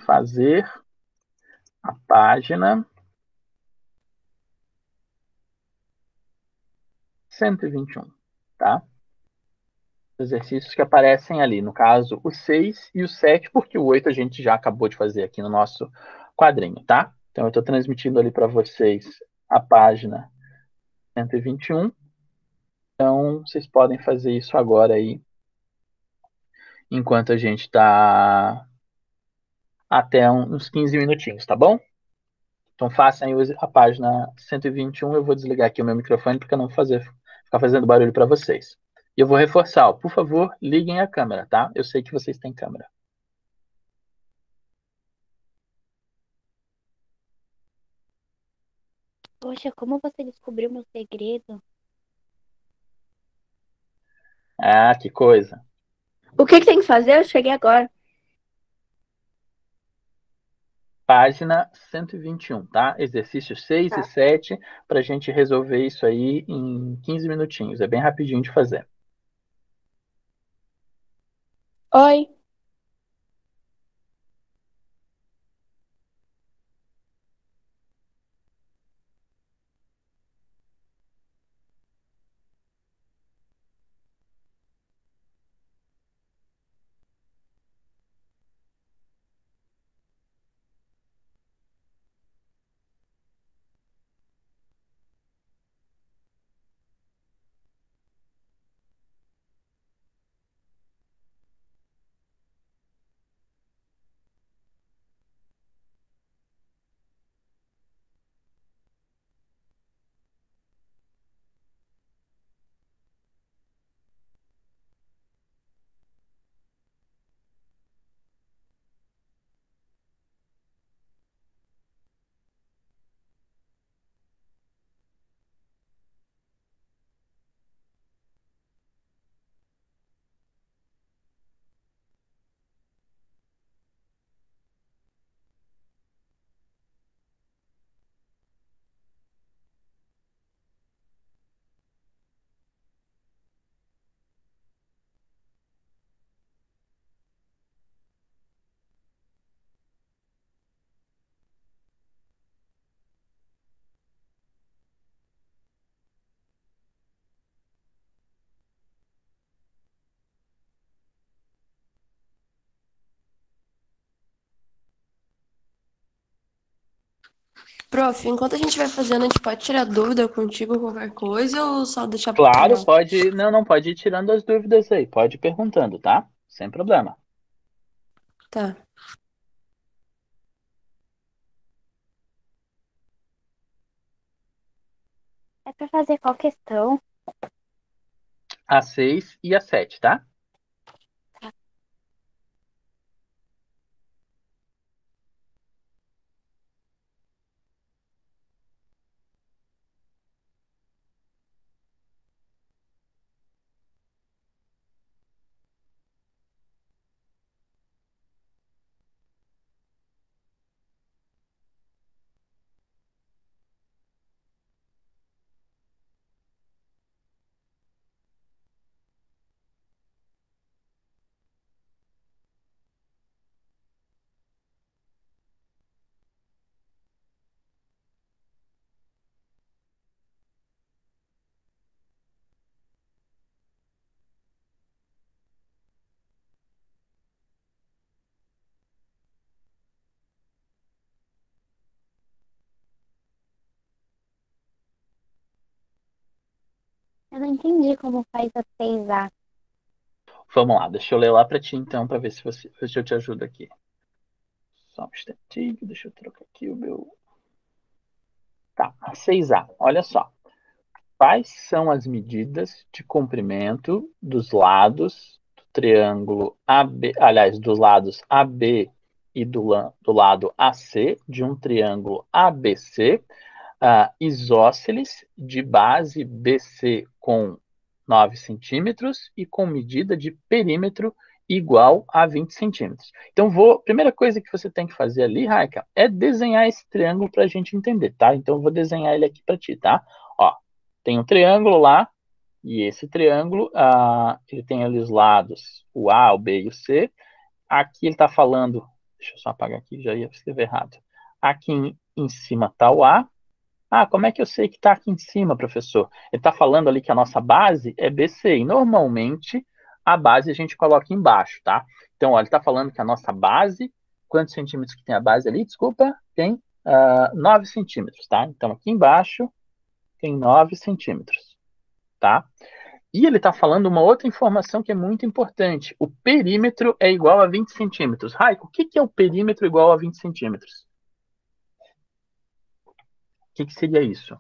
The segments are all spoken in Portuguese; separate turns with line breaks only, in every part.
fazer a página 121, tá? Os exercícios que aparecem ali, no caso, o 6 e o 7, porque o 8 a gente já acabou de fazer aqui no nosso quadrinho, tá? Então, eu estou transmitindo ali para vocês a página 121. Então, vocês podem fazer isso agora aí, enquanto a gente está até uns 15 minutinhos, tá bom? Então, façam aí a página 121. Eu vou desligar aqui o meu microfone para não ficar fazendo barulho para vocês. E eu vou reforçar, ó, por favor, liguem a câmera, tá? Eu sei que vocês têm câmera.
Poxa, como você descobriu meu segredo?
Ah, que coisa.
O que tem que fazer? Eu cheguei agora.
Página 121, tá? Exercícios 6 e
Tá.
7, para a gente resolver isso aí em 15 minutinhos. É bem rapidinho de fazer.
Oi.
Prof, enquanto a gente vai fazendo, a gente pode tirar dúvida contigo, qualquer coisa, ou só deixar pro
Claro,
final?
pode. Não, não, pode ir tirando as dúvidas aí. Pode ir perguntando, tá? Sem problema.
Tá.
É pra fazer qual questão?
A 6 e a 7, tá?
Eu não entendi como faz a 6A.
Vamos lá, deixa eu ler lá para ti então, para ver se eu te ajudo aqui. Só um instantinho, deixa eu trocar aqui o meu. Tá, a 6A, olha só. Quais são as medidas de comprimento dos lados do triângulo AB, aliás, dos lados AB e do lado AC de um triângulo ABC, isósceles de base BC com 9 centímetros e com medida de perímetro igual a 20 centímetros. Então, primeira coisa que você tem que fazer ali, Raika, é desenhar esse triângulo para a gente entender, tá? Então, eu vou desenhar ele aqui para ti, tá? Ó, tem um triângulo lá, e esse triângulo, ele tem ali os lados, o A, o B e o C. Aqui ele está falando Deixa eu só apagar aqui, já ia escrever errado. Aqui em cima está o A. Ah, como é que eu sei que está aqui em cima, professor? Ele está falando ali que a nossa base é BC. E normalmente a base a gente coloca embaixo, tá? Então, olha, ele está falando que a nossa base, quantos centímetros que tem a base ali? Desculpa, tem 9 centímetros, tá? Então, aqui embaixo tem 9 centímetros, tá? E ele está falando uma outra informação que é muito importante. O perímetro é igual a 20 centímetros. Raico, o que que é o perímetro igual a 20 centímetros? O que que seria isso?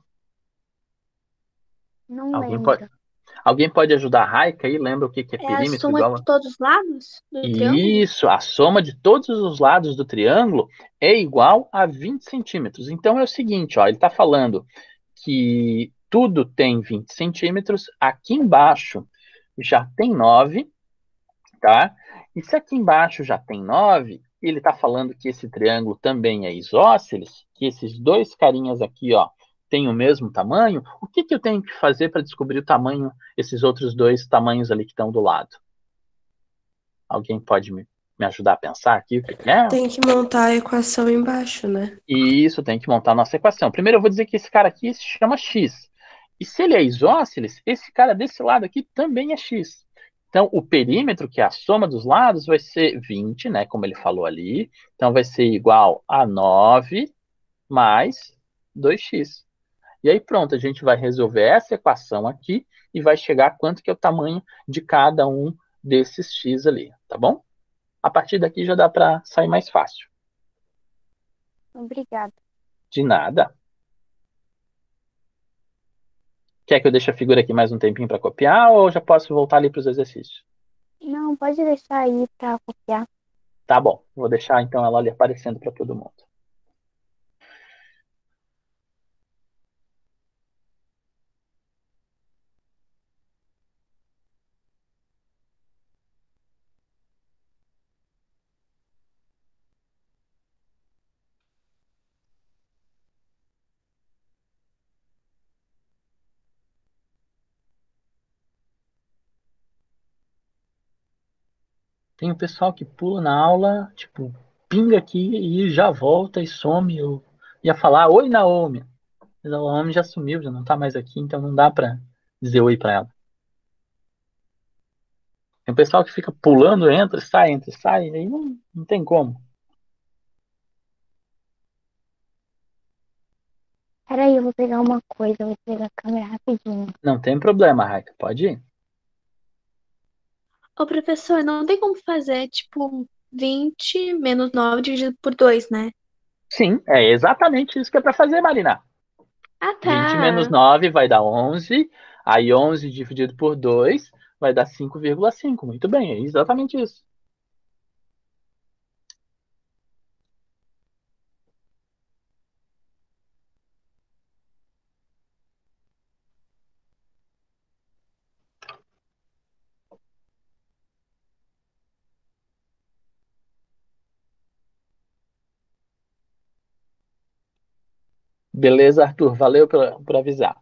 Não
Alguém pode,
lembro.
alguém pode ajudar a Raika aí? Lembra o que que é
É a
perímetro
soma
igual
de
a...
todos os lados do triângulo?
Isso, a soma de todos os lados do triângulo é igual a 20 centímetros. Então é o seguinte, ó, ele está falando que tudo tem 20 centímetros, aqui embaixo já tem 9, tá? E se aqui embaixo já tem 9, ele está falando que esse triângulo também é isósceles, que esses dois carinhas aqui, ó, têm o mesmo tamanho. O que que eu tenho que fazer para descobrir o tamanho, esses outros dois tamanhos ali que estão do lado? Alguém pode me ajudar a pensar aqui o que que é?
Tem que montar a equação embaixo, né?
E isso, tem que montar a nossa equação. Primeiro eu vou dizer que esse cara aqui se chama x. E se ele é isósceles, esse cara desse lado aqui também é x. Então, o perímetro, que é a soma dos lados, vai ser 20, né, como ele falou ali. Então, vai ser igual a 9 mais 2x. E aí, pronto, a gente vai resolver essa equação aqui e vai chegar a quanto que é o tamanho de cada um desses x ali, tá bom? A partir daqui já dá para sair mais fácil.
Obrigada.
De nada. Quer que eu deixe a figura aqui mais um tempinho para copiar ou já posso voltar ali para os exercícios?
Não, pode deixar aí pra copiar.
Tá bom, vou deixar então ela ali aparecendo para todo mundo. Tem o pessoal que pula na aula, tipo, pinga aqui e já volta e some. Eu ia falar, oi, Naomi. Mas a Naomi já sumiu, já não tá mais aqui, então não dá para dizer oi para ela. Tem o pessoal que fica pulando, entra e sai, aí não tem como.
Peraí, eu vou pegar uma coisa, eu vou pegar a câmera rapidinho.
Não tem problema, Raika, pode ir.
Ô, professor, não tem como fazer, tipo, 20 menos 9 dividido por 2, né?
Sim, é exatamente isso que é para fazer, Marina.
Ah,
20 menos
tá.
9 vai dar 11. Aí 11 dividido por 2 vai dar 5,5. Muito bem, é exatamente isso. Beleza, Arthur. Valeu por avisar.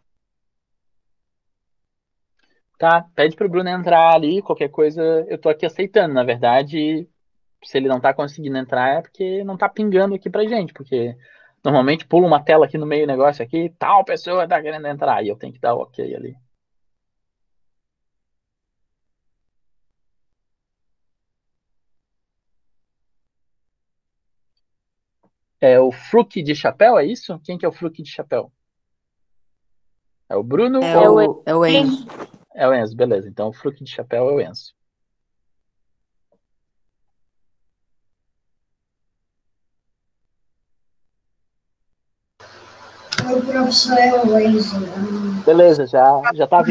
Tá, pede pro Bruno entrar ali, qualquer coisa eu tô aqui aceitando. Na verdade, se ele não tá conseguindo entrar é porque não tá pingando aqui pra gente, porque normalmente pula uma tela aqui no meio do negócio aqui, tal pessoa tá querendo entrar, e eu tenho que dar o ok ali. É o Fruque de chapéu, é isso? Quem que é o Fruque de chapéu? É o Bruno
É
Eu,
ou
o Enzo.
é o Enzo? Beleza, então o Fruque de chapéu é o Enzo.
O professor é o Enzo.
Beleza, já tava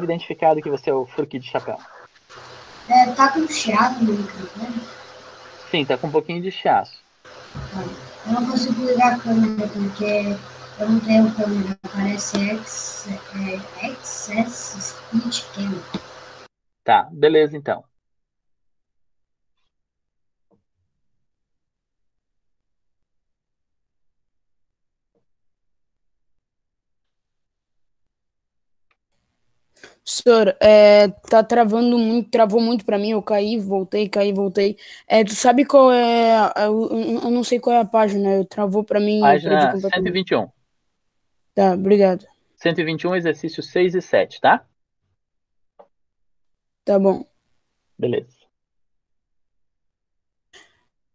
identificado que você é o Fruque de chapéu.
Tá com chiado no microfone?
Sim, tá com um pouquinho de chiaço.
Eu não consigo ligar a câmera porque eu não tenho câmera. Parece XS Speed Cam.
Tá, beleza então.
Senhor, tá travando muito, travou muito pra mim, eu caí, voltei, caí, voltei. Tu sabe qual é, eu não sei qual é a página, travou pra mim, eu perdi
Página
completamente.
121.
Tá, obrigado.
121, exercício 6 e 7, tá?
Tá bom.
Beleza.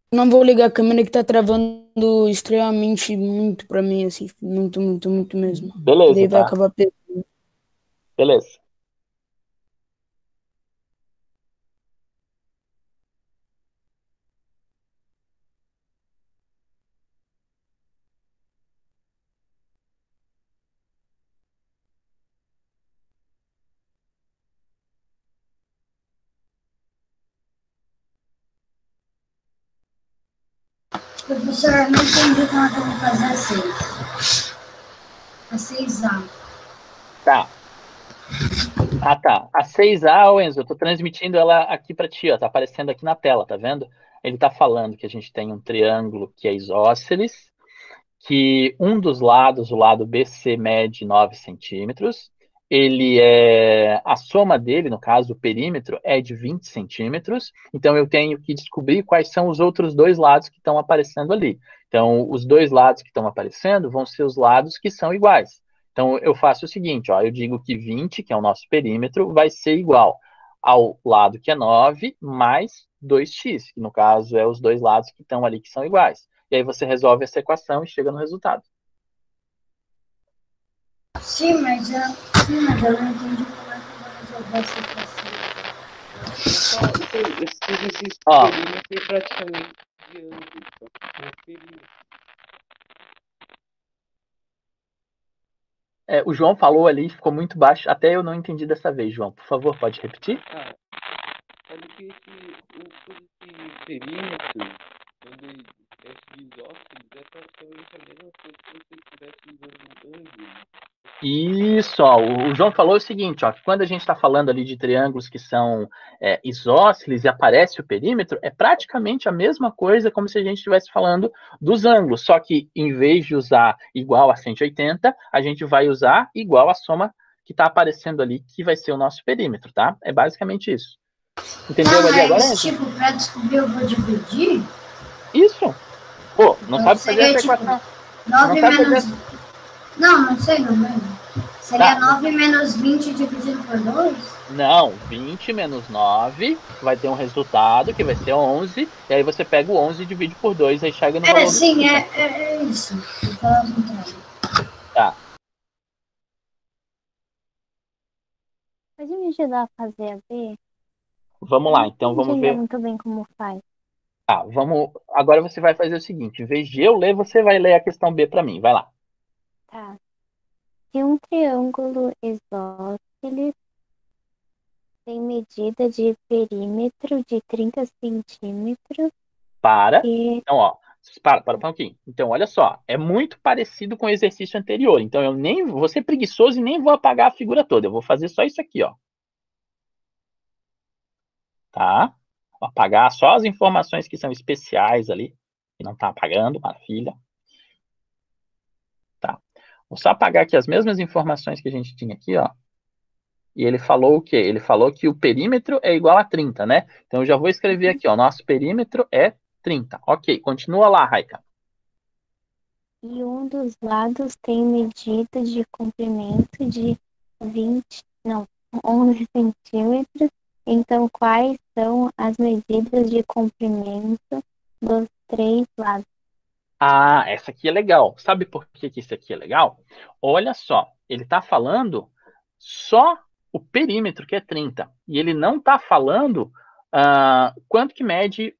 Não vou ligar a câmera que tá travando extremamente muito pra mim, assim, muito, muito, muito mesmo.
Beleza,
Daí vai
tá?
acabar perdendo.
Beleza.
Professor, eu não entendi como é que eu vou fazer a 6. A 6A.
Tá. Ah, tá. A 6A, ô Enzo, eu tô transmitindo ela aqui para ti, ó. Tá aparecendo aqui na tela, tá vendo? Ele tá falando que a gente tem um triângulo que é isósceles, que um dos lados, o lado BC, mede 9 centímetros. A soma dele, no caso, o perímetro, é de 20 centímetros. Então, eu tenho que descobrir quais são os outros dois lados que estão aparecendo ali. Então, os dois lados que estão aparecendo vão ser os lados que são iguais. Então, eu faço o seguinte, ó, eu digo que 20, que é o nosso perímetro, vai ser igual ao lado que é 9, mais 2x, que no caso é os dois lados que estão ali que são iguais. E aí você resolve essa equação e chega no resultado.
Sim, mas eu não entendi como é que eu vou resolver essa equação.
Esse exercício
Ó.
de perímetro é praticamente de ângulo. Só que perímetro.
O João falou ali, ficou muito baixo. Até eu não entendi dessa vez, João. Por favor, pode repetir?
Sabe que esse perímetro, quando ele é isósceles, é praticamente a mesma coisa que você estivesse usando um ângulo.
Isso, ó, o João falou o seguinte, ó, que quando a gente está falando ali de triângulos que são isósceles e aparece o perímetro, é praticamente a mesma coisa como se a gente estivesse falando dos ângulos, só que em vez de usar igual a 180, a gente vai usar igual a soma que está aparecendo ali, que vai ser o nosso perímetro, tá? É basicamente isso. Entendeu ali agora,
Mas,
Enzo?
tipo, para descobrir eu vou dividir?
Isso. Pô, não
Então,
sabe fazer
seria,
essa
tipo,
equação?
9
sabe
menos... Não sei, não lembro. Seria
Tá.
9 menos 20 dividido por 2?
Não, 20 menos 9 vai ter um resultado que vai ser 11, e aí você pega o 11 e divide por 2, aí chega no valor
Sim,
do
é isso. Vou falar o contrário.
Tá.
Pode me ajudar a fazer a B?
Vamos lá, então
Não
vamos
entendi
ver.
muito bem como faz.
Tá, vamos. Agora você vai fazer o seguinte: em vez de eu ler, você vai ler a questão B para mim. Vai lá.
Tá. Se um triângulo isósceles tem medida de perímetro de 30 centímetros
Para.
e...
Então, ó. Para um pouquinho. Então, olha só. É muito parecido com o exercício anterior. Então, eu nem vou ser preguiçoso e nem vou apagar a figura toda. Eu vou fazer só isso aqui, ó. Tá? Vou apagar só as informações que são especiais ali. Que não tá apagando, maravilha. Tá. Vou só apagar aqui as mesmas informações que a gente tinha aqui, ó. E ele falou o quê? Ele falou que o perímetro é igual a 30, né? Então eu já vou escrever aqui, ó. Nosso perímetro é 30. Ok, continua lá, Raika.
E um dos lados tem medida de comprimento de 11 centímetros. Então, quais são as medidas de comprimento dos três lados?
Ah, essa aqui é legal. Sabe por que isso aqui é legal? Olha só, ele está falando só o perímetro, que é 30. E ele não está falando quanto que mede.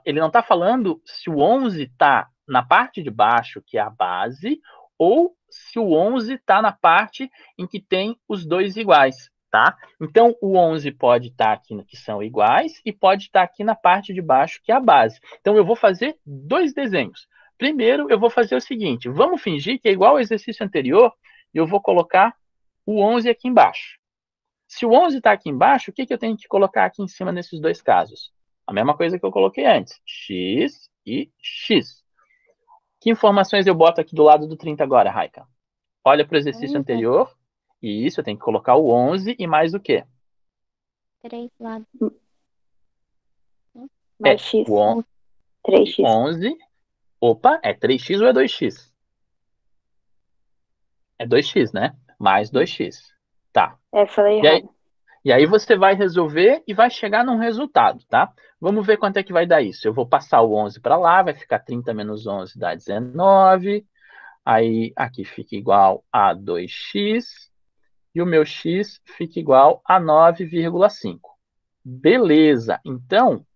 Ele não está falando se o 11 está na parte de baixo, que é a base, ou se o 11 está na parte em que tem os dois iguais. Tá? Então, o 11 pode estar aqui no que são iguais e pode estar aqui na parte de baixo, que é a base. Então, eu vou fazer dois desenhos. Primeiro, eu vou fazer o seguinte. Vamos fingir que é igual ao exercício anterior e eu vou colocar o 11 aqui embaixo. Se o 11 está aqui embaixo, o que eu tenho que colocar aqui em cima nesses dois casos? A mesma coisa que eu coloquei antes. X e X. Que informações eu boto aqui do lado do 30 agora, Raika? Olha para o exercício anterior Isso, eu tenho que colocar o 11 e mais o quê?
3 lados.
Mais X.
O
3x.
11. Opa, é 3x ou é 2x? É 2x, né? Mais 2x. Tá.
Falei
E aí,
errado.
e aí você vai resolver e vai chegar num resultado, tá? Vamos ver quanto é que vai dar isso. Eu vou passar o 11 para lá, vai ficar 30 menos 11 dá 19. Aí aqui fica igual a 2x. E o meu x fica igual a 9,5. Beleza. Então,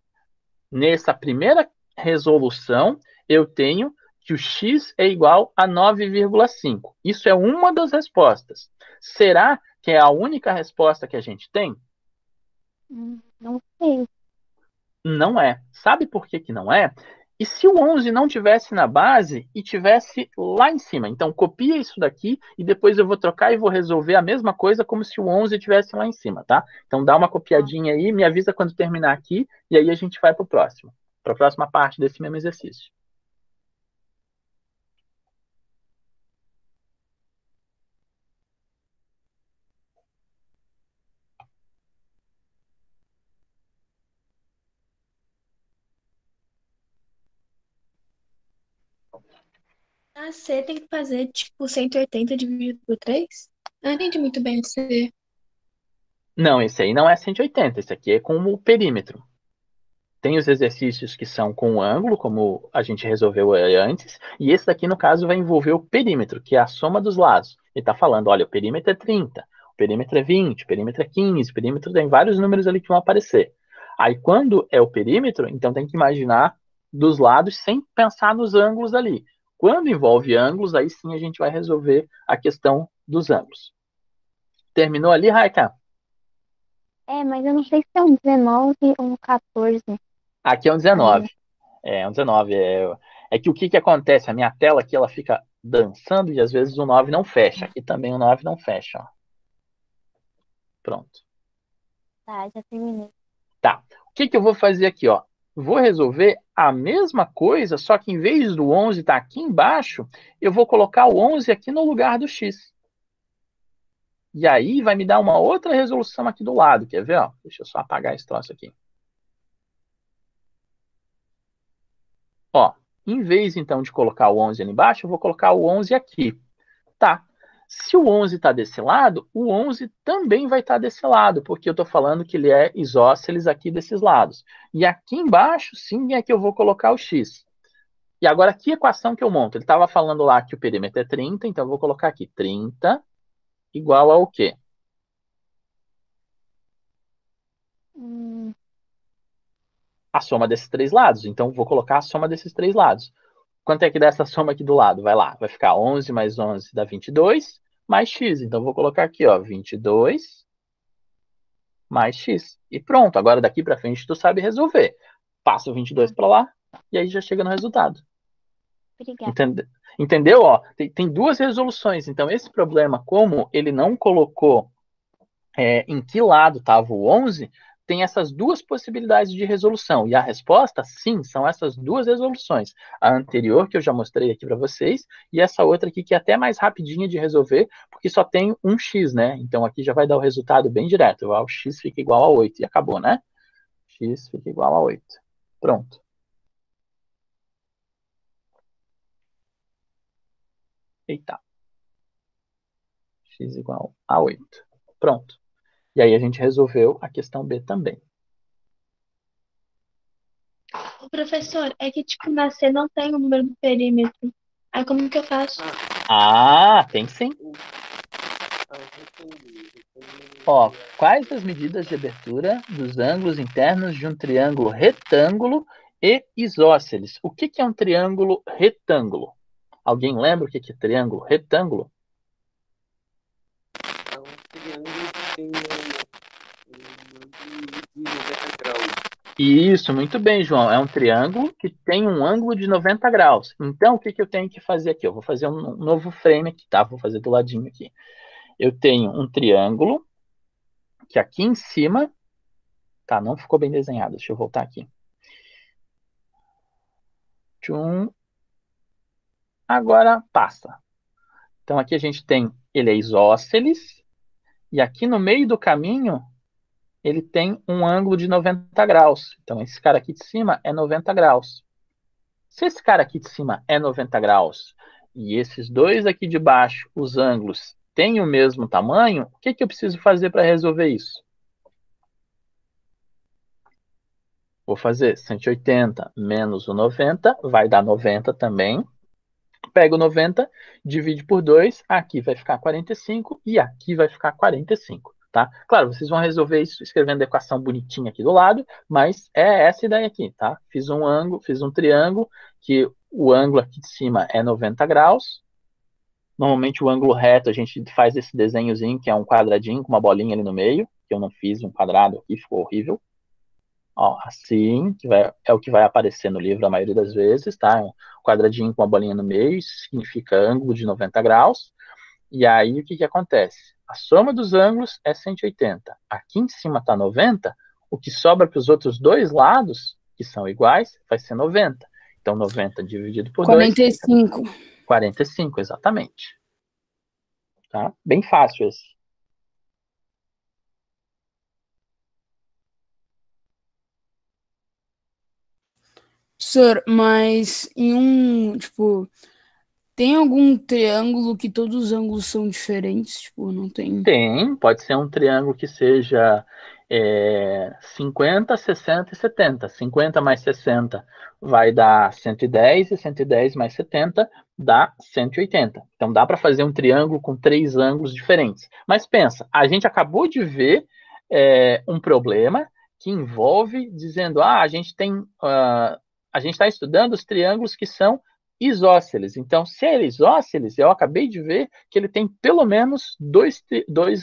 nessa primeira resolução, eu tenho que o x é igual a 9,5. Isso é uma das respostas. Será que é a única resposta que a gente tem?
Não sei.
Não é. Sabe por que que não é? E se o 11 não tivesse na base e tivesse lá em cima? Então, copia isso daqui e depois eu vou trocar e vou resolver a mesma coisa como se o 11 tivesse lá em cima, tá? Então, dá uma copiadinha aí, me avisa quando terminar aqui e aí a gente vai para o próximo, para a próxima parte desse mesmo exercício.
A C tem que fazer, tipo, 180 dividido por 3? Eu não entendi muito bem a C.
Não, esse aí não é 180, esse aqui é com o perímetro. Tem os exercícios que são com o ângulo, como a gente resolveu antes, e esse daqui, no caso, vai envolver o perímetro, que é a soma dos lados. Ele está falando, olha, o perímetro é 30, o perímetro é 20, o perímetro é 15, o perímetro tem vários números ali que vão aparecer. Aí, quando é o perímetro, então tem que imaginar dos lados sem pensar nos ângulos ali. Quando envolve ângulos, aí sim a gente vai resolver a questão dos ângulos. Terminou ali, Raika?
Mas eu não sei se é um 19 ou um 14.
Aqui é um 19. É um 19. É que o que acontece? A minha tela aqui ela fica dançando e às vezes o 9 não fecha. Aqui também o 9 não fecha. Ó. Pronto.
Tá, já terminei.
Tá. O que eu vou fazer aqui? Ó? Vou resolver a mesma coisa, só que em vez do 11 estar aqui embaixo, eu vou colocar o 11 aqui no lugar do x. E aí vai me dar uma outra resolução aqui do lado. Quer ver? Ó? Deixa eu só apagar esse troço aqui. Ó, em vez, então, de colocar o 11 ali embaixo, eu vou colocar o 11 aqui. Tá. Se o 11 está desse lado, o 11 também vai estar desse lado, porque eu estou falando que ele é isósceles aqui desses lados. E aqui embaixo, sim, é que eu vou colocar o x. E agora, que equação que eu monto? Ele estava falando lá que o perímetro é 30, então eu vou colocar aqui 30 igual ao quê? A soma desses três lados. Então, eu vou colocar a soma desses três lados. Quanto é que dá essa soma aqui do lado? Vai lá, vai ficar 11 mais 11 dá 22, mais x. Então, eu vou colocar aqui, ó, 22 mais x. E pronto, agora daqui para frente tu sabe resolver. Passa o 22 para lá e aí já chega no resultado.
Obrigada.
Entendeu? Ó, tem duas resoluções. Então, esse problema, como ele não colocou em que lado estava o 11, tem essas duas possibilidades de resolução. E a resposta, sim, são essas duas resoluções. A anterior, que eu já mostrei aqui para vocês, e essa outra aqui, que é até mais rapidinha de resolver, porque só tem um x, né? Então, aqui já vai dar o resultado bem direto. O x fica igual a 8 e acabou, né? X fica igual a 8. Pronto. Eita. X igual a 8. Pronto. E aí a gente resolveu a questão B também.
O professor, é que, tipo, na C não tem o número do perímetro. Aí como que eu faço?
Ah, tem sim. Ó, quais as medidas de abertura dos ângulos internos de um triângulo retângulo e isósceles? O que é um triângulo retângulo? Alguém lembra o que é triângulo retângulo?
É um triângulo que tem um ângulo de 90 graus.
Isso, muito bem, João. É um triângulo que tem um ângulo de 90 graus. Então, o que eu tenho que fazer aqui? Eu vou fazer um novo frame aqui, tá? Vou fazer do ladinho aqui. Eu tenho um triângulo que aqui em cima... Tá, não ficou bem desenhado. Deixa eu voltar aqui. Tchum. Agora passa. Então, aqui a gente tem... Ele é isósceles. E aqui no meio do caminho, ele tem um ângulo de 90 graus. Então, esse cara aqui de cima é 90 graus. Se esse cara aqui de cima é 90 graus e esses dois aqui de baixo, os ângulos, têm o mesmo tamanho, o que eu preciso fazer para resolver isso? Vou fazer 180 menos o 90, vai dar 90 também. Pego 90, divide por 2, aqui vai ficar 45 e aqui vai ficar 45. Tá? Claro, vocês vão resolver isso escrevendo a equação bonitinha aqui do lado, mas é essa ideia aqui, tá? Fiz um ângulo, fiz um triângulo, que o ângulo aqui de cima é 90 graus. Normalmente o ângulo reto a gente faz esse desenhozinho, que é um quadradinho com uma bolinha ali no meio, que eu não fiz um quadrado aqui, ficou horrível. Ó, assim, é o que vai aparecer no livro a maioria das vezes, tá? Um quadradinho com uma bolinha no meio, isso significa ângulo de 90 graus. E aí, o que acontece? A soma dos ângulos é 180. Aqui em cima está 90, o que sobra para os outros dois lados, que são iguais, vai ser 90. Então, 90 dividido por 2...
45.
45, exatamente. Tá? Bem fácil esse.
Senhor, mas em um, tipo, tem algum triângulo que todos os ângulos são diferentes? Tipo, não tem.
Tem, pode ser um triângulo que seja 50, 60 e 70. 50 mais 60 vai dar 110 e 110 mais 70 dá 180. Então dá para fazer um triângulo com 3 ângulos diferentes. Mas pensa, a gente acabou de ver um problema que envolve dizendo, a gente está estudando os triângulos que são isósceles. Então, se é isósceles, eu acabei de ver que ele tem pelo menos dois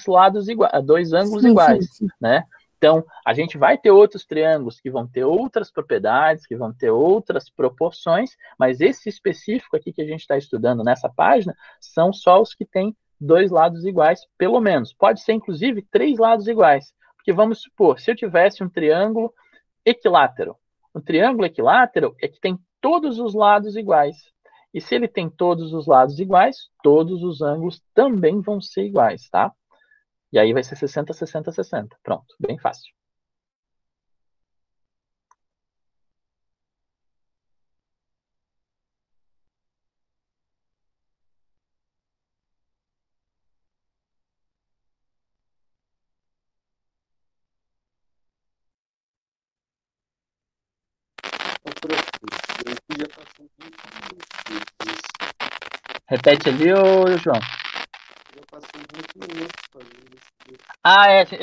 lados iguais, dois ângulos iguais,
Sim.
né? Então, a gente vai ter outros triângulos que vão ter outras propriedades, que vão ter outras proporções, mas esse específico aqui que a gente está estudando nessa página são só os que têm dois lados iguais, pelo menos. Pode ser, inclusive, 3 lados iguais. Porque vamos supor, se eu tivesse um triângulo equilátero. Um triângulo equilátero é que tem todos os lados iguais. E se ele tem todos os lados iguais, todos os ângulos também vão ser iguais, tá? E aí vai ser 60, 60, 60. Pronto, bem fácil.
Ô, prof, eu já passou 20 minutos.
Repete ali, ô João.
Já passou 20 minutos fazendo isso.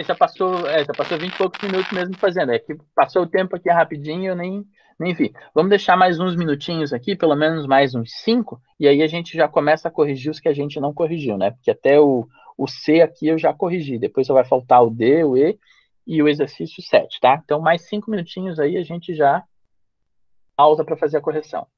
Já passou 20 e poucos minutos mesmo fazendo. É que passou o tempo aqui rapidinho, eu nem vi. Vamos deixar mais uns minutinhos aqui, pelo menos mais uns 5, e aí a gente já começa a corrigir os que a gente não corrigiu, né? Porque até o C aqui eu já corrigi. Depois só vai faltar o D, o E e o exercício 7, tá? Então, mais 5 minutinhos aí a gente já pausa para fazer a correção.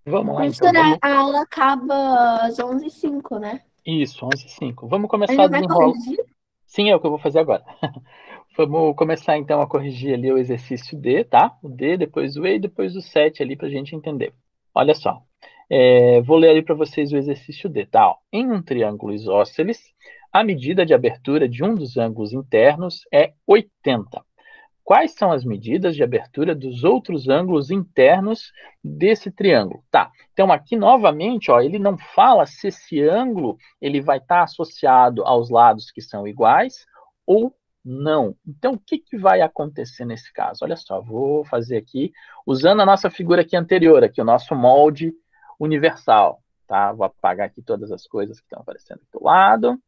Vamos lá, então.
Professora, a aula acaba às 11h05, né?
Isso, 11h05. Vamos
A
começar a
gente vai
desenrolar.
corrigir?
Sim, é o que eu vou fazer agora. Vamos começar, então, a corrigir ali o exercício D, tá? O D, depois o E e depois o 7 ali para a gente entender. Olha só. Vou ler ali para vocês o exercício D, tá? Ó, em um triângulo isósceles, a medida de abertura de um dos ângulos internos é 80. Quais são as medidas de abertura dos outros ângulos internos desse triângulo? Tá, então aqui novamente, ó, ele não fala se esse ângulo ele vai estar associado aos lados que são iguais ou não. Então, o que vai acontecer nesse caso? Olha só, vou fazer aqui, usando a nossa figura aqui anterior, aqui, o nosso molde universal, tá? Vou apagar aqui todas as coisas que estão aparecendo aqui do lado.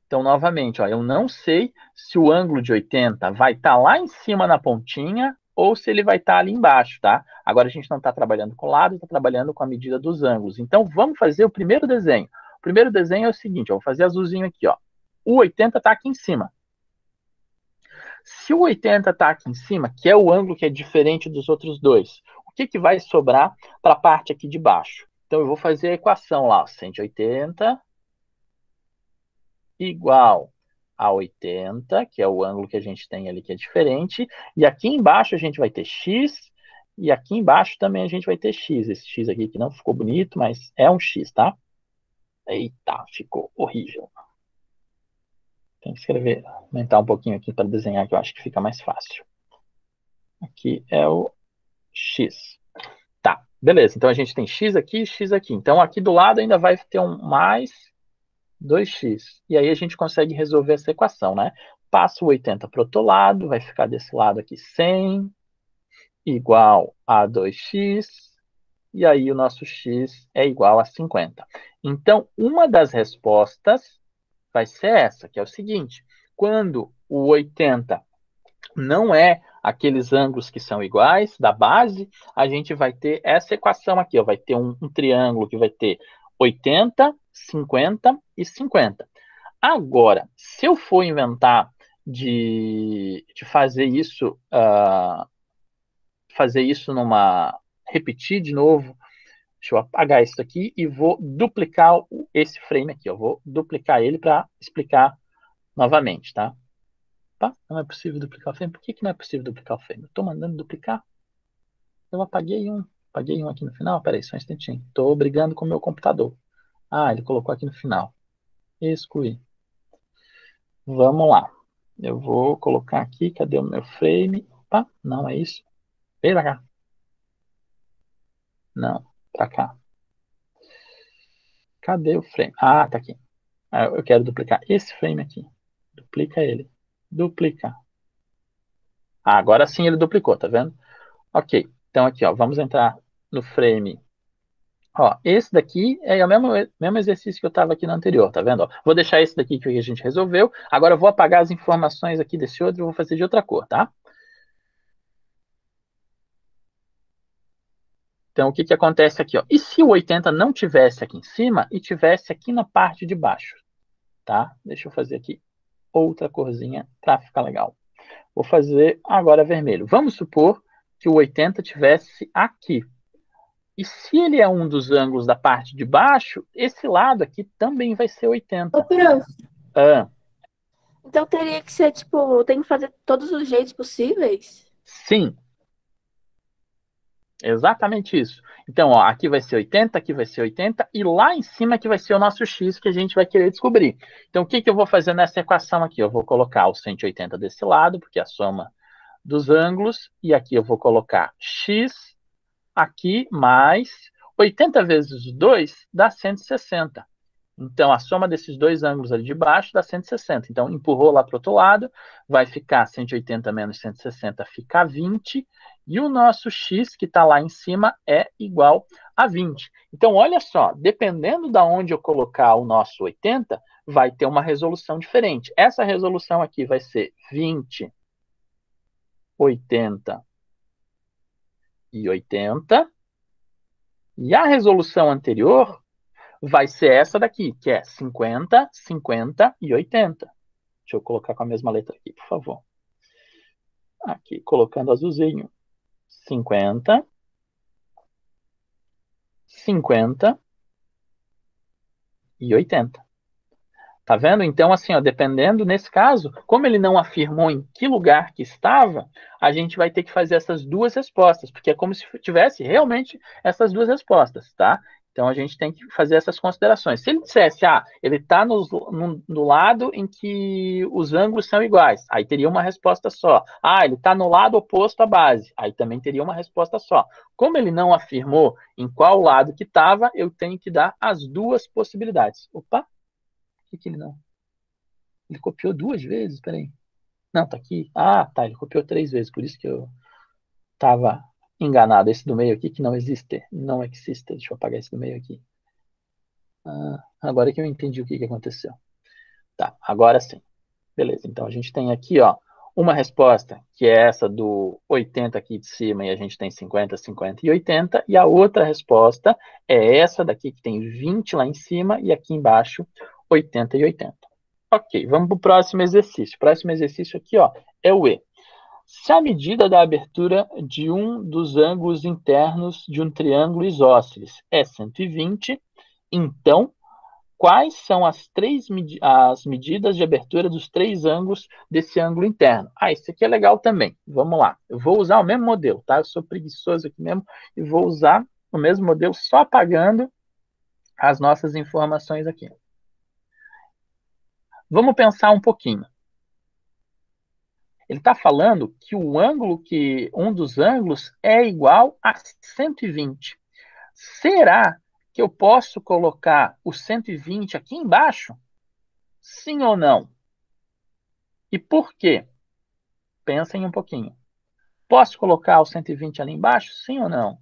Então, novamente, ó, eu não sei se o ângulo de 80 vai estar lá em cima na pontinha ou se ele vai estar ali embaixo, tá? Agora a gente não está trabalhando com lado, está trabalhando com a medida dos ângulos. Então, vamos fazer o primeiro desenho. O primeiro desenho é o seguinte, ó, vou fazer azulzinho aqui, ó. O 80 está aqui em cima. Se o 80 está aqui em cima, que é o ângulo que é diferente dos outros dois, o que vai sobrar para a parte aqui de baixo? Então, eu vou fazer a equação lá, ó, 180 igual a 80, que é o ângulo que a gente tem ali que é diferente, e aqui embaixo a gente vai ter x, e aqui embaixo também a gente vai ter x. Esse x aqui que não ficou bonito, mas é um x, tá? Eita, ficou horrível. Tem que escrever, aumentar um pouquinho aqui para desenhar, que eu acho que fica mais fácil. Aqui é o x. Tá, beleza. Então a gente tem x aqui e x aqui. Então aqui do lado ainda vai ter um mais 2x. E aí a gente consegue resolver essa equação, né? Passa o 80 para o outro lado, vai ficar desse lado aqui 100 igual a 2x, e aí o nosso x é igual a 50. Então, uma das respostas vai ser essa, que é o seguinte, quando o 80 não é aqueles ângulos que são iguais da base, a gente vai ter essa equação aqui, ó, vai ter um triângulo que vai ter 80, 50 e 50. Agora, se eu for inventar de fazer isso repetir de novo, deixa eu apagar isso aqui e vou duplicar esse frame aqui. Eu vou duplicar ele para explicar novamente, tá? Tá? Não é possível duplicar o frame? Por que não é possível duplicar o frame? Eu estou mandando duplicar. Eu apaguei um. Apaguei um aqui no final. Peraí, só um instantinho. Estou brigando com o meu computador. Ah, ele colocou aqui no final. Excluir. Vamos lá. Eu vou colocar aqui. Cadê o meu frame? Opa, não é isso. Vem pra cá. Não, pra cá. Cadê o frame? Ah, tá aqui. Eu quero duplicar esse frame aqui. Duplica ele. Duplicar. Ah, agora sim ele duplicou, tá vendo? Ok. Então aqui, ó, vamos entrar no frame. Ó, esse daqui é o mesmo exercício que eu estava aqui no anterior, tá vendo? Ó, vou deixar esse daqui que a gente resolveu. Agora eu vou apagar as informações aqui desse outro e vou fazer de outra cor, tá? Então, o que acontece aqui, ó? E se o 80 não tivesse aqui em cima e tivesse aqui na parte de baixo, tá? Deixa eu fazer aqui outra corzinha para ficar legal. Vou fazer agora vermelho. Vamos supor que o 80 tivesse aqui. E se ele é um dos ângulos da parte de baixo, esse lado aqui também vai ser 80.
Ô, prof,
Ah,
então teria que ser, tipo, tem que fazer todos os jeitos possíveis?
sim, exatamente isso. Então, ó, aqui vai ser 80, aqui vai ser 80, e lá em cima aqui vai ser o nosso x que a gente vai querer descobrir. Então, o que eu vou fazer nessa equação aqui? Eu vou colocar o 180 desse lado, porque é a soma dos ângulos, e aqui eu vou colocar x aqui mais 80 vezes 2 dá 160. Então, a soma desses dois ângulos ali de baixo dá 160. Então, empurrou lá para o outro lado, vai ficar 180 menos 160, fica 20. E o nosso x, que está lá em cima, é igual a 20. Então, olha só, dependendo de onde eu colocar o nosso 80, vai ter uma resolução diferente. Essa resolução aqui vai ser 20, 80 e 80. E a resolução anterior vai ser essa daqui, que é 50, 50 e 80. Deixa eu colocar com a mesma letra aqui, por favor. Aqui, colocando azulzinho. 50, 50 e 80. Tá vendo? Então, assim, ó, dependendo, nesse caso, como ele não afirmou em que lugar que estava, a gente vai ter que fazer essas duas respostas, porque é como se tivesse realmente essas duas respostas, tá? Então, a gente tem que fazer essas considerações. Se ele dissesse, ele está no lado em que os ângulos são iguais, aí teria uma resposta só. Ele está no lado oposto à base, aí também teria uma resposta só. Como ele não afirmou em qual lado que estava, eu tenho que dar as duas possibilidades. Opa! Que ele não? Ele copiou 2 vezes, peraí. Não, tá aqui. Tá, ele copiou 3 vezes, por isso que eu tava enganado. Esse do meio aqui que não existe. Não existe. Deixa eu apagar esse do meio aqui. Agora que eu entendi o que aconteceu. Tá, agora sim. Beleza, então a gente tem aqui, ó, uma resposta que é essa do 80 aqui de cima e a gente tem 50, 50 e 80. E a outra resposta é essa daqui que tem 20 lá em cima e aqui embaixo 80 e 80. Ok, vamos para o próximo exercício. O próximo exercício aqui, ó, é o E. Se a medida da abertura de um dos ângulos internos de um triângulo isósceles é 120, então quais são as medidas de abertura dos 3 ângulos desse ângulo interno? Isso aqui é legal também. Vamos lá. Eu vou usar o mesmo modelo, tá? Eu sou preguiçoso aqui mesmo e vou usar o mesmo modelo só apagando as nossas informações aqui. Vamos pensar um pouquinho. Ele está falando que um dos ângulos é igual a 120. Será que eu posso colocar o 120 aqui embaixo? Sim ou não? E por quê? Pensem um pouquinho. Posso colocar o 120 ali embaixo? Sim ou não?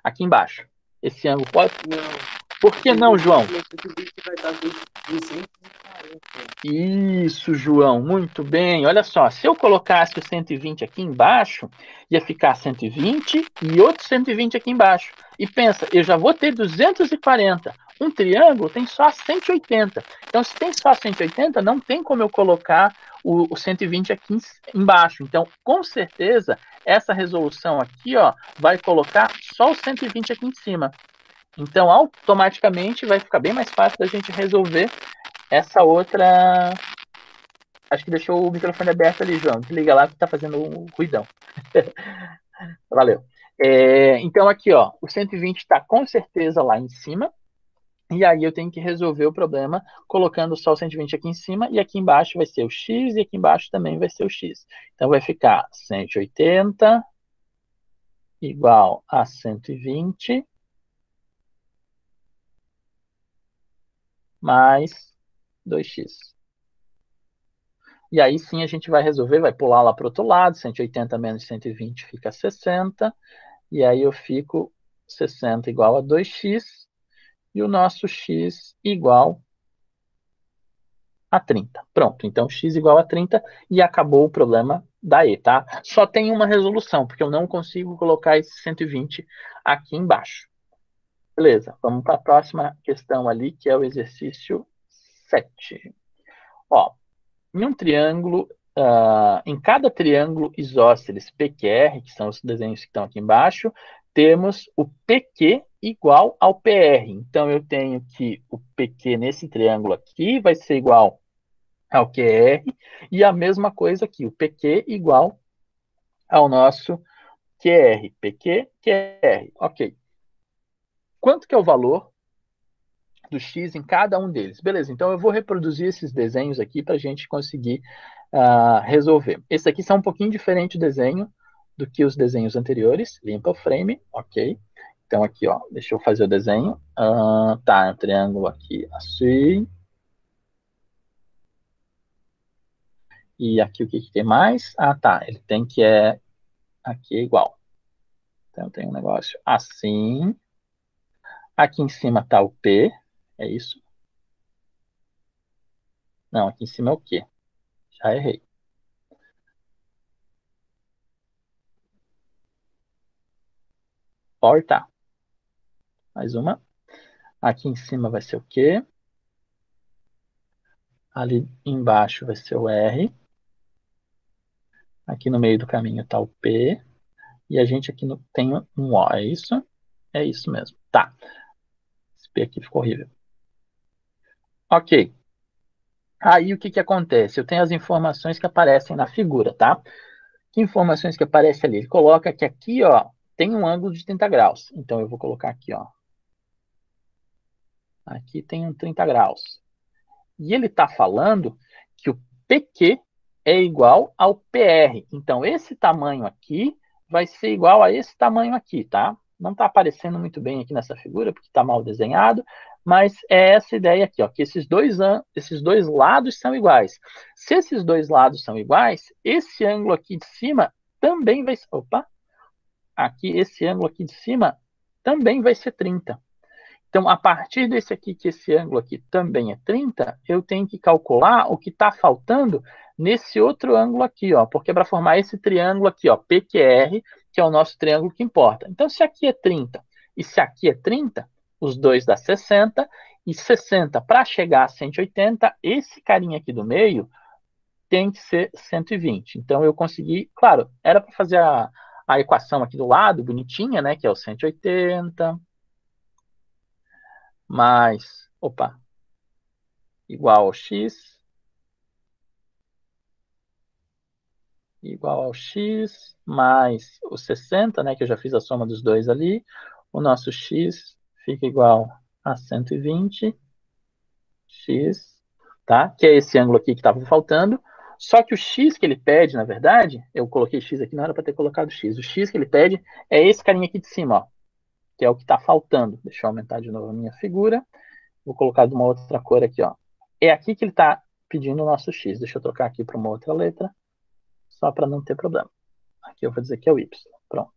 Aqui embaixo. Esse ângulo pode?
Não.
Por que não, João?
Vai dar 240.
Isso, João, muito bem. Olha só, se eu colocasse o 120 aqui embaixo, ia ficar 120 e outro 120 aqui embaixo. E pensa, eu já vou ter 240. Um triângulo tem só 180. Então, se tem só 180, não tem como eu colocar o 120 aqui embaixo. Então, com certeza, essa resolução aqui, ó, vai colocar só o 120 aqui em cima. Então, automaticamente, vai ficar bem mais fácil da gente resolver essa outra. Acho que deixou o microfone aberto ali, João. Desliga lá que tá fazendo um ruidão. Valeu. Então, aqui, ó, o 120 está com certeza lá em cima. E aí eu tenho que resolver o problema colocando só o 120 aqui em cima. E aqui embaixo vai ser o x e aqui embaixo também vai ser o x. Então, vai ficar 180 igual a 120 mais 2x. E aí sim a gente vai resolver, vai pular lá para o outro lado, 180 menos 120 fica 60, e aí eu fico 60 igual a 2x, e o nosso x igual a 30. Pronto, então x igual a 30, e acabou o problema da E, tá? Só tem uma resolução, porque eu não consigo colocar esse 120 aqui embaixo. Beleza, vamos para a próxima questão ali, que é o exercício 7. Ó, em um triângulo, em cada triângulo isósceles PQR, que são os desenhos que estão aqui embaixo, temos o PQ igual ao PR. Então, eu tenho que o PQ nesse triângulo aqui vai ser igual ao QR, e a mesma coisa aqui, o PQ igual ao nosso QR. PQ, QR. Ok. Quanto que é o valor do x em cada um deles? Beleza, então eu vou reproduzir esses desenhos aqui para a gente conseguir resolver. Esse aqui são um pouquinho diferente o desenho do que os desenhos anteriores. Limpa o frame, ok. Então aqui, ó, deixa eu fazer o desenho. Tá, um triângulo aqui assim. E aqui o que tem mais? Tá, ele tem que aqui é igual. Então tem um negócio assim. Aqui em cima tá o P, é isso? Não, aqui em cima é o Q. Já errei. Porta. Mais uma. Aqui em cima vai ser o Q. Ali embaixo vai ser o R. Aqui no meio do caminho está o P. E a gente aqui tem um O. É isso? É isso mesmo. Tá. Esse P aqui ficou horrível. Ok. Aí o que que acontece? Eu tenho as informações que aparecem na figura, tá? Que informações que aparecem ali? Ele coloca que aqui, ó, tem um ângulo de 30 graus. Então, eu vou colocar aqui, ó. Aqui tem um 30 graus. E ele está falando que o PQ é igual ao PR. Então, esse tamanho aqui vai ser igual a esse tamanho aqui, tá? Não está aparecendo muito bem aqui nessa figura, porque está mal desenhado, mas é essa ideia aqui, ó, que esses dois lados são iguais. Se esses dois lados são iguais, esse ângulo aqui de cima também vai ser... Opa! Aqui, esse ângulo aqui de cima também vai ser 30. Então, a partir desse aqui, que esse ângulo aqui também é 30, eu tenho que calcular o que está faltando nesse outro ângulo aqui, ó, porque é para formar esse triângulo aqui, ó, PQR, que é o nosso triângulo que importa. Então, se aqui é 30 e se aqui é 30, os dois dá 60, e 60 para chegar a 180, esse carinha aqui do meio tem que ser 120. Então, eu consegui, claro, era para fazer a equação aqui do lado, bonitinha, né, que é o 180... mais, opa, igual ao x, mais o 60, né, que eu já fiz a soma dos dois ali, o nosso x fica igual a 120, x, tá? Que é esse ângulo aqui que estava faltando. Só que o x que ele pede, na verdade, eu coloquei x aqui, não era para ter colocado x. O x que ele pede é esse carinha aqui de cima, ó, que é o que está faltando. Deixa eu aumentar de novo a minha figura. Vou colocar de uma outra cor aqui, ó. É aqui que ele está pedindo o nosso x. Deixa eu trocar aqui para uma outra letra, só para não ter problema. Aqui eu vou dizer que é o y. Pronto.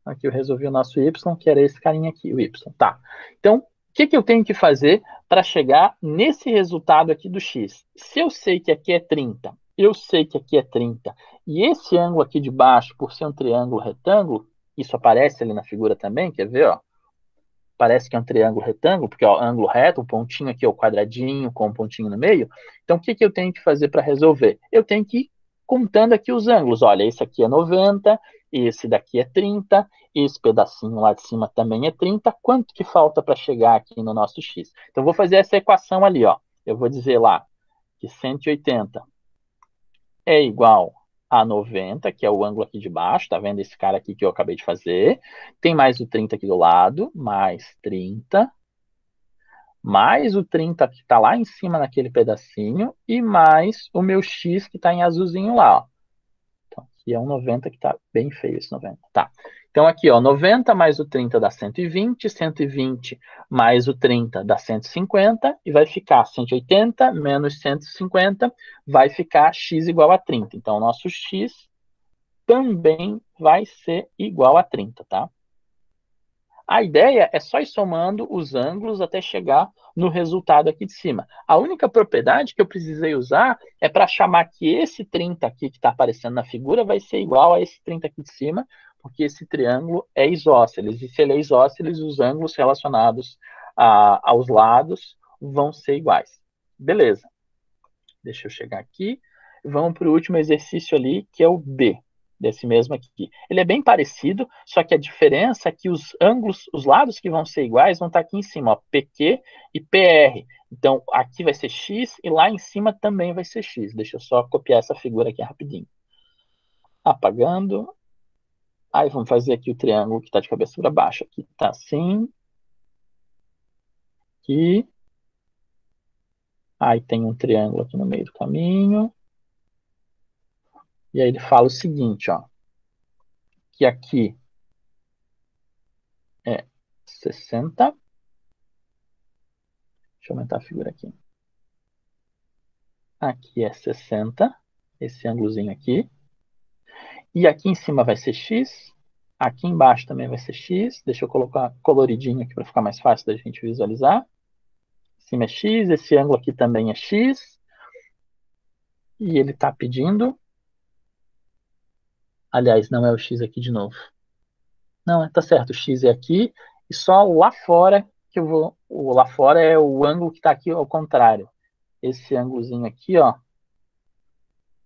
Aqui eu resolvi o nosso y, que era esse carinha aqui, o y. Tá. Então, o que que eu tenho que fazer para chegar nesse resultado aqui do x? Se eu sei que aqui é 30, eu sei que aqui é 30, e esse ângulo aqui de baixo, por ser um triângulo retângulo, isso aparece ali na figura também, quer ver, ó? Parece que é um triângulo retângulo, porque ó, ângulo reto, o pontinho aqui é o quadradinho com um pontinho no meio. Então, o que que eu tenho que fazer para resolver? Eu tenho que ir contando aqui os ângulos. Olha, esse aqui é 90, esse daqui é 30, esse pedacinho lá de cima também é 30. Quanto que falta para chegar aqui no nosso x? Então, eu vou fazer essa equação ali, ó. Eu vou dizer lá que 180 é igual a 90, que é o ângulo aqui de baixo, tá vendo esse cara aqui que eu acabei de fazer? Tem mais o 30 aqui do lado, mais 30, mais o 30 que está lá em cima naquele pedacinho, e mais o meu x que está em azulzinho lá, ó. Então, aqui é um 90 que está bem feio esse 90. Tá. Então, aqui, ó, 90 mais o 30 dá 120, 120 mais o 30 dá 150, e vai ficar 180 menos 150, vai ficar x igual a 30. Então, o nosso x também vai ser igual a 30, tá? A ideia é só ir somando os ângulos até chegar no resultado aqui de cima. A única propriedade que eu precisei usar é para chamar que esse 30 aqui que está aparecendo na figura vai ser igual a esse 30 aqui de cima, porque esse triângulo é isósceles. E se ele é isósceles, os ângulos relacionados aos lados vão ser iguais. Beleza. Deixa eu chegar aqui. Vamos para o último exercício ali, que é o B. Desse mesmo aqui. Ele é bem parecido, só que a diferença é que os ângulos, os lados que vão ser iguais vão estar aqui em cima, ó, PQ e PR. Então, aqui vai ser X e lá em cima também vai ser X. Deixa eu só copiar essa figura aqui rapidinho. Apagando. Aí vamos fazer aqui o triângulo que está de cabeça para baixo. Aqui está assim. Aqui. Aí tem um triângulo aqui no meio do caminho. E aí ele fala o seguinte, ó, que aqui é 60. Deixa eu aumentar a figura aqui. Aqui é 60, esse ângulozinho aqui. E aqui em cima vai ser x. Aqui embaixo também vai ser x. Deixa eu colocar coloridinho aqui para ficar mais fácil da gente visualizar. Em cima é x, esse ângulo aqui também é x. E ele está pedindo... Aliás, não é o x aqui de novo. Não, tá certo, o x é aqui. E só lá fora que eu vou... O lá fora é o ângulo que está aqui ao contrário. Esse ângulozinho aqui, ó,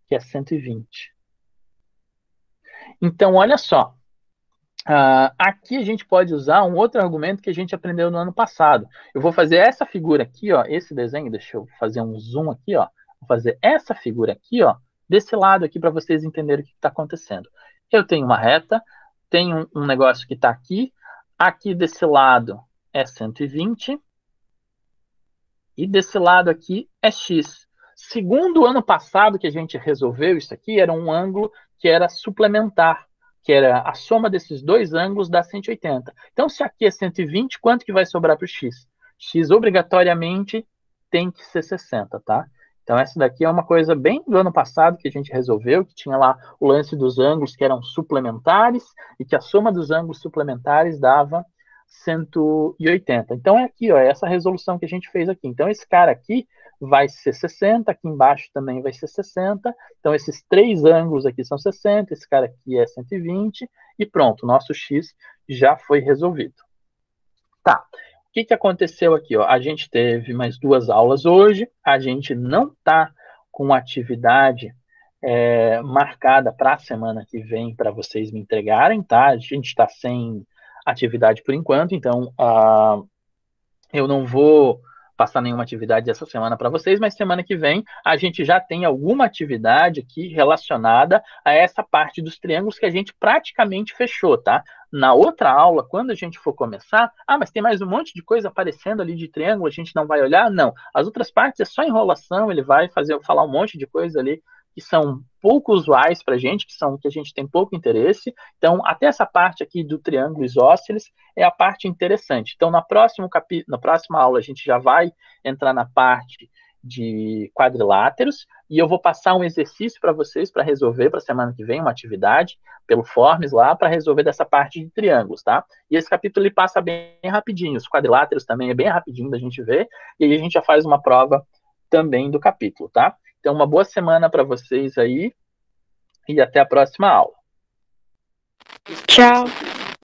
que é 120. Então, olha só. Aqui a gente pode usar um outro argumento que a gente aprendeu no ano passado. Eu vou fazer essa figura aqui, ó, esse desenho, deixa eu fazer um zoom aqui, ó. Vou fazer essa figura aqui, ó, desse lado aqui para vocês entenderem o que está acontecendo. Eu tenho uma reta, tenho um negócio que está aqui desse lado é 120 e desse lado aqui é x. Segundo o ano passado que a gente resolveu isso aqui, era um ângulo que era suplementar, que era a soma desses dois ângulos dá 180. Então, se aqui é 120, quanto que vai sobrar para o x? X obrigatoriamente tem que ser 60, tá? Então, essa daqui é uma coisa bem do ano passado que a gente resolveu, que tinha lá o lance dos ângulos que eram suplementares e que a soma dos ângulos suplementares dava 180. Então, é aqui, ó, é essa resolução que a gente fez aqui. Então, esse cara aqui vai ser 60, aqui embaixo também vai ser 60. Então, esses três ângulos aqui são 60, esse cara aqui é 120, e pronto, o nosso x já foi resolvido. Tá, o que aconteceu aqui? Ó? A gente teve mais 2 aulas hoje, a gente não está com atividade marcada para a semana que vem para vocês me entregarem, tá? A gente está sem atividade por enquanto, então eu não vou passar nenhuma atividade essa semana para vocês, mas semana que vem a gente já tem alguma atividade aqui relacionada a essa parte dos triângulos que a gente praticamente fechou, tá? Na outra aula, quando a gente for começar, mas tem mais um monte de coisa aparecendo ali de triângulo, a gente não vai olhar? Não. As outras partes é só enrolação, ele vai falar um monte de coisa ali que são pouco usuais para a gente, que a gente tem pouco interesse. Então, até essa parte aqui do triângulo isósceles é a parte interessante. Então, na próxima aula, a gente já vai entrar na parte de quadriláteros, e eu vou passar um exercício para vocês para resolver para a semana que vem, uma atividade pelo Forms lá, para resolver dessa parte de triângulos, tá? E esse capítulo ele passa bem rapidinho, os quadriláteros também é bem rapidinho da gente ver, e aí a gente já faz uma prova também do capítulo, tá? Então, uma boa semana para vocês aí, e até a próxima aula.
Tchau.